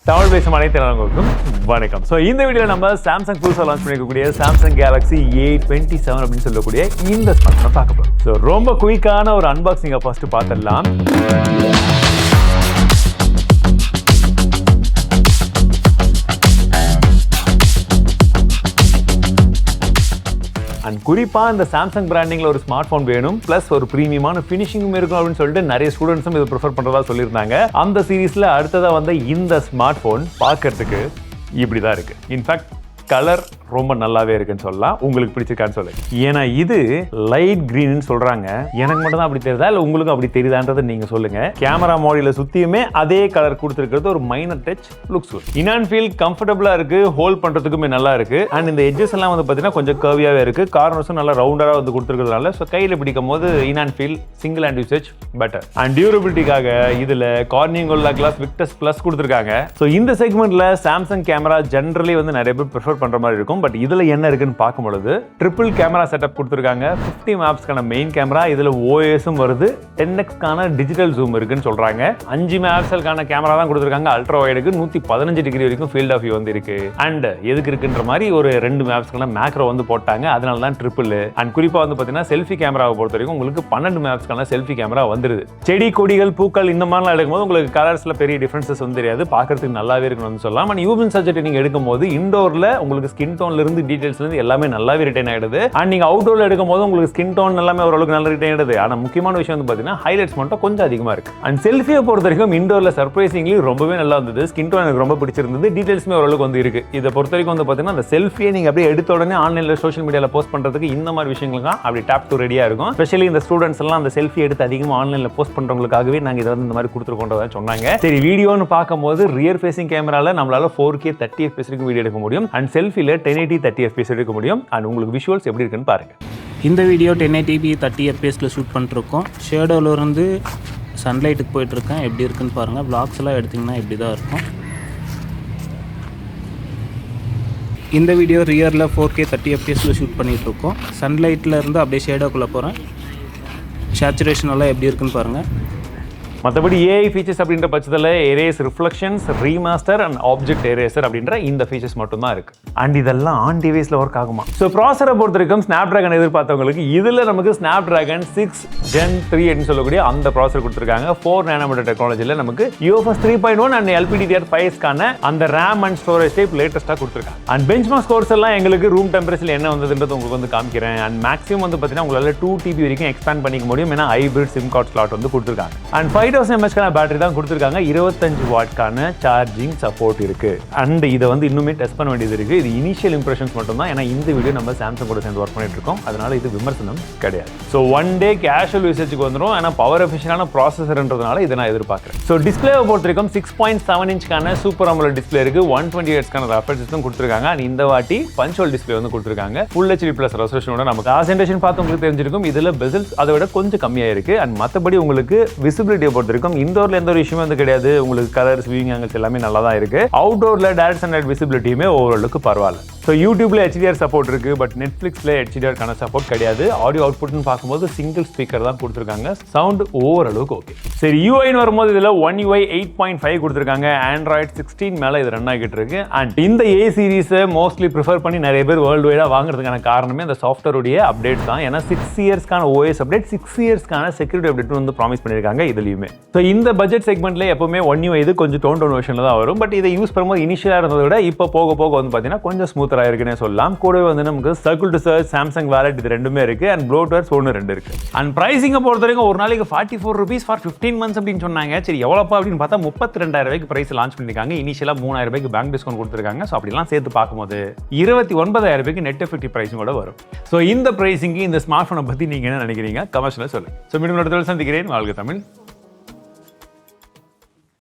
தமிழ் பேசும் அனைத்து நலங்களுக்கும் வணக்கம். ஸோ இந்த வீடியோவில் நம்ம சாம்சங் புதுசாக லான்ச் பண்ணிருக்கக்கூடிய சாம்சங் கேலக்ஸி A27 அப்படின்னு சொல்லக்கூடிய இந்த ஸ்மார்ட் ஃபோனை பார்க்க போகிறோம். ஸோ ரொம்ப குயிக்கான ஒரு அன்பாக்சிங்கை ஃபர்ஸ்ட் பார்த்துடலாம். அண்ட் குறிப்பாக இந்த சாம்சங் பிராண்டிங்கில் ஒரு ஸ்மார்ட் ஃபோன் வேணும், ப்ளஸ் ஒரு ப்ரீமியமான ஃபினிஷிங்கும் இருக்கும் அப்படின்னு சொல்லிட்டு நிறைய ஸ்டூடெண்ட்ஸும் இதை ப்ரிஃபர் பண்ணுறதா சொல்லியிருந்தாங்க. அந்த சீரீஸில் அடுத்ததாக வந்த இந்த ஸ்மார்ட் ஃபோன் பார்க்கறதுக்கு இப்படி தான் இருக்குது. இன்ஃபேக்ட் கலர் ரொம்ப நல்லாவே இருக்குன்னு சொல்லலாம். உங்களுக்கு பிடிச்சிருக்கான்னு சொல்லுங்க. ஏன்னா இது லைட் கிரீன் சொல்றாங்க. எனக்கு மட்டும் தான் அப்படி தெரியுதா இல்லை உங்களுக்கும் அப்படி தெரியுதான்றதை நீங்க சொல்லுங்க. கேமரா மாடியில சுத்தியுமே அதே கலர் கொடுத்துருக்கிறது ஒரு minor touch looks good. In and feel கம்ஃபர்டபுளா இருக்கு, ஹோல்ட் பண்றதுக்குமே நல்லா இருக்கு. அண்ட் இந்த எட்ஜஸ் எல்லாம் வந்து பாத்தீங்கன்னா கொஞ்சம் கர்வியாவே இருக்கு. கார்னர்ஸும் நல்லா ரவுண்டரா வந்து கொடுத்துருக்கிறதுனால ஸோ கையில பிடிக்கும் போது in and feel single hand usage better. And டியூரபிலிட்டிக்காக இதுல கார்னிங்கோலா கிளாஸ் விக்டஸ் பிளஸ் கொடுத்துருக்காங்க. ஸோ இந்த செக்மெண்ட்ல சாம்சங் கேமரா ஜென்ரலி வந்து நிறைய பேர் ப்ரிஃபர் பண்ற மாதிரி இருக்கும். பட் இதுல என்ன இருக்குன்னு பார்க்கும்பொழுது ட்ரிபிள் கேமரா செட்டப் கொடுத்துருக்காங்க. 50 மேப்ஸ்க்கான மெயின் கேமரா, இதுல ஓஎஸும் வருது. 10x டிஜிட்டல் ஜூம் இருக்குன்னு சொல்றாங்க. 5 மேப்ஸ்க்கான கேமரா தான் கொடுத்துருக்காங்க. அல்ட்ரா வைடுக்கு 115 டிகிரி வரைக்கும் ஃபீல்ட் ஆஃப் வியூ வந்து இருக்கு. அண்ட் எதுக்கு இருக்குன்ற மாதிரி ஒரு 2 மேப்ஸ்க்கான மேக்ரோ வந்து போட்டாங்க. அதனால தான் ட்ரிபிள். அண்ட் குறிப்பா வந்து பாத்தீங்கன்னா செல்ஃபி கேமராவை பொறுத்த வரைக்கும் உங்களுக்கு 12 மேப்ஸ்க்கான செல்ஃபி கேமரா வந்துருது. செடி கொடிகள் பூக்கள் இந்த மாதிரிலாம் எடுக்கும்போது உங்களுக்கு கலர்ஸ்ல பெரிய டிஃபரன்சஸ் வந்து தெரியாது, பார்க்கறதுக்கு நல்லாவே இருக்குன்னு சொல்லலாம். அண்ட் யூவின் சப்ஜெக்ட் நீங்க எடுக்கும்போது இண்டோர்ல உங்களுக்கு ஸ்கின் டோன்ல இருந்து டீடைல்ஸ்ல இருந்து எல்லாமே நல்லாவே ரிட்டைன் ஆயிடுது. அண்ட் நீங்க அவுட்டோர்ல எடுக்கும்போது உங்களுக்கு ஸ்கின் டோன் எல்லாமே ஓரளவுக்கு நல்லா ரிட்டைன் ஆயிடுது. ஆனா முக்கியமான விஷயம் வந்து பாத்தீங்கன்னா ஹைலைட்ஸ் மட்டும் கொஞ்சம் அதிகமா இருக்கு. அண்ட் செல்ஃபியை பொறுத்த வரைக்கும் இண்டோர்ல சர்ப்ரைசிங்லி ரொம்பவே நல்லா இருந்தது. ஸ்கின் டோன் எனக்கு ரொம்ப பிடிச்சிருந்தது. டீடைல்ஸ்மே ஓரளவுக்கு வந்து இருக்கு. இதை பொறுத்த வரைக்கும் வந்து பாத்தீங்கன்னா அந்த செல்ஃபியை நீங்க அப்படியே எடுத்த உடனே ஆன்லைன்ல சோஷியல் மீடியால போஸ்ட் பண்றதுக்கு இந்த மாதிரி விஷயங்களுக்கு அப்படி டேப் டு ரெடியா இருக்கும். ஸ்பெஷலி இந்த ஸ்டூடெண்ட்ஸ் எல்லாம் அந்த செல்ஃபி எடுத்து அதிகமாக ஆன்லைன்ல போஸ்ட் பண்றவங்களுக்காகவே நாங்க இதை வந்து இந்த மாதிரி கொடுத்துருக்கோன்றதை சொன்னாங்க. சரி, வீடியோன்னு பார்க்கும்போது ரியர் ஃபேசிங் கேமரால நம்மளால 4K 30 FPS வரைக்கும் வீடியோ எடுக்க முடியும். அண்ட் செல்ஃபில 1080 30 FPS எடுக்க முடியும். அண்ட் உங்களுக்கு விஷுவல்ஸ் எப்படி இருக்குன்னு பாருங்க. இந்த வீடியோ 1080p 30 FPSல ஷூட் பண்ணிருக்கோம். ஷேடோவில் இருந்து சன்லைட்டுக்கு போயிட்டுருக்கேன். எப்படி இருக்குன்னு பாருங்கள். வ்ளாக்ஸ் எல்லாம் எடுத்திங்கன்னா இப்படி தான் இருக்கும். இந்த வீடியோ ரியரில் 4K 30 FPSல ஷூட் பண்ணிகிட்ருக்கோம். சன்லைட்டில் இருந்து அப்படியே ஷேடோக்குள்ளே போகிறேன். சேச்சுரேஷன் எல்லாம் எப்படி இருக்குன்னு பாருங்கள். மற்றபடி ஏஐ ஃபீச்சர்ஸ் அப்படின்ற பட்சத்தில் erase reflections, remaster and object eraser அப்படின்ற இந்த ஃபீச்சர்ஸ் மட்டும் தான் இருக்கு. அண்ட் இதெல்லாம் ஆன் டிவைஸில் ஒர்க் ஆகுமா? ஸோ ப்ராசரை பொறுத்த வரைக்கும் ஸ்னாப்ட்ராகன் எதிர்பார்த்தவங்களுக்கு இதில் நமக்கு ஸ்னாப்ட்ராகன் 6 Gen 3 அப்படின்னு சொல்லக்கூடிய அந்த ப்ராசர் கொடுத்துருக்காங்க. 4 nm டெக்னாலஜியில் நமக்கு UFS 3.1 அண்ட் LPDDR5க்கான அந்த ரேம் அண்ட் ஸ்டோரேஜ் டைப் லேட்டஸ்ட்டாக கொடுத்துருக்காங்க. அண்ட் பெஞ்ச்மார்க் ஸ்கோர்ஸ் எல்லாம் எங்களுக்கு ரூம் டெம்பரேச்சர் என்ன வந்ததுன்றது உங்களுக்கு வந்து காமிக்கிறேன். அண்ட் மேக்ஸிமம் வந்து பார்த்தீங்கன்னா உங்களால் 2 TB வரைக்கும் எக்ஸ்பேண்ட் பண்ணிக்க முடியும். ஏன்னா ஹைபிரிட் சிம் கார்டு ஸ்லாட் வந்து கொடுத்துருக்காங்க. அண்ட் 5000 mAh பேட்டரி தான் கொடுத்துருக்காங்க. 25 வாட்க்கான சார்ஜிங் சப்போர்ட் இருக்கு. அண்ட் இதை வந்து இன்னுமே டெஸ்ட் பண்ண வேண்டியது இருக்கு. இது இனிஷியல் இம்ப்ரெஷன்ஸ் மட்டும் தான். ஏன்னா இந்த வீடியோ நம்ம சாம்சங் கூட சேர்ந்து ஒர்க் பண்ணிட்டு இருக்கோம். அதனால இது விமர்சனம் கிடையாது. ஸோ ஒன் டே கேஷுவல் யூசேஜுக்கு வந்துடும். ஏன்னா பவர் எஃபிஷியன்டான ப்ராசஸர்ன்றதுனால இதை நான் எதிர்பார்க்குறேன். ஸோ டிஸ்பிளேவை பொறுத்த வரைக்கும் 6.7 இன்ச்க்கான சூப்பர் AMOLED டிஸ்பிளே இருக்கு. 120 ஹெர்ட்ஸ்க்கான ரெஃப்ரெஷ் கொடுத்துருக்காங்க. அண்ட் இந்த வாட்டி பஞ்சுவல் டிஸ்பிளே வந்து கொடுத்துருக்காங்க. ஃபுல் HD பிளஸ் ரெசல்யூஷனோட நமக்கு கான்சென்ட்ரேஷன் பார்த்து உங்களுக்கு தெரிஞ்சிருக்கும். இதுல பெசல்ஸ் அதை விட கொஞ்சம் கம்மியாக இருக்கு. அண்ட் மற்றபடி உங்களுக்கு விசிபிலிட்டியை பொறுத்த வரைக்கும் இண்டோர்ல எந்த ஒரு விஷயமே வந்து கிடையாது. உங்களுக்கு கலர்ஸ், வியூயிங் ஆங்கிள்ஸ் எல்லாமே நல்லா தான் இருக்கு. அவுட்டோர்ல டைரக்ட் சன்லைட் விசிபிலிட்டியுமே ஓரளவுக்கு பரவாயில்ல. ஸோ யூடியூப்ல HDR சப்போர்ட் இருக்கு. பட் நெட்ஃபிளிக்ஸ்ல HDR-க்கான சப்போர்ட் கிடையாது. ஆடியோ அவுட்புட்னு பார்க்கும்போது சிங்கிள் ஸ்பீக்கர் தான் கொடுத்துருக்காங்க. சவுண்ட் ஓரளவுக்கு ஓகே. சரி, யூஐன்னு வரும்போது இதில் One UI 8.5 கொடுத்துருக்காங்க. Android 16 மேலே இது ரன் ஆகிட்டு இருக்கு. அண்ட் இந்த A சீரீஸை மோஸ்ட்லி ப்ரிஃபர் பண்ணி நிறைய பேர் வேர்ல்டு வைடாக வாங்குறதுக்கான காரணமே அந்த சாஃப்ட்வேருடைய அப்டேட் தான். ஏன்னா 6 இயர்ஸ்க்கான OS அப்டேட், 6 இயர்ஸ்க்கான செக்யூரிட்டி அப்டேட் வந்து ப்ராமிஸ் பண்ணியிருக்காங்க இதுலையுமே. ஸோ இந்த பட்ஜெட் செக்மெண்ட்ல எப்பவுமே One UI இது கொஞ்சம் டோன் வெர்ஷனில் தான் வரும். பட் இதை யூஸ் பண்ணும்போது இனிஷியலாக இருந்ததை விட இப்போ போக போக வந்து பார்த்தீங்கன்னா கொஞ்சம் ஸ்மூத்தராக இருக்குன்னே சொல்லலாம். கூடவே வந்து நமக்கு circle to search, Samsung wallet இது ரெண்டுமே இருக்கு. அண்ட் ப்ளோட்வேர்ஸ் 1-2 இருக்கு. அண்ட் பிரைசிங்கை பொறுத்த வரைக்கும் ஒரு நாளைக்கு 44 rupees ஃபார் 15 months அப்படின்னு சொன்னாங்க. சரி, எவ்வளோப்பா அப்படின்னு பார்த்தா 32,000 ரூபாய்க்கு பிரைஸ் லான்ச் பண்ணிருக்காங்க. இனிஷியலாக 3,000 ரூபாய்க்கு பேங்க் டிஸ்கவுண்ட் கொடுத்துருக்காங்க. ஸோ அப்படிலாம் சேர்த்து பார்க்கும்போது 29,000 ரூபாய்க்கு நெட் எஃபெக்டிவ் பிரைஸும் கூட வரும். ஸோ இந்த பிரைசிங்கு இந்த ஸ்மார்ட் ஃபோனை பற்றி நீங்கள் என்ன நினைக்கிறீங்க? கமெண்ட்ஸில் சொல்லுங்கள். ஸோ மீண்டும் சந்திக்கிறேன். வாழ்க தமிழ்.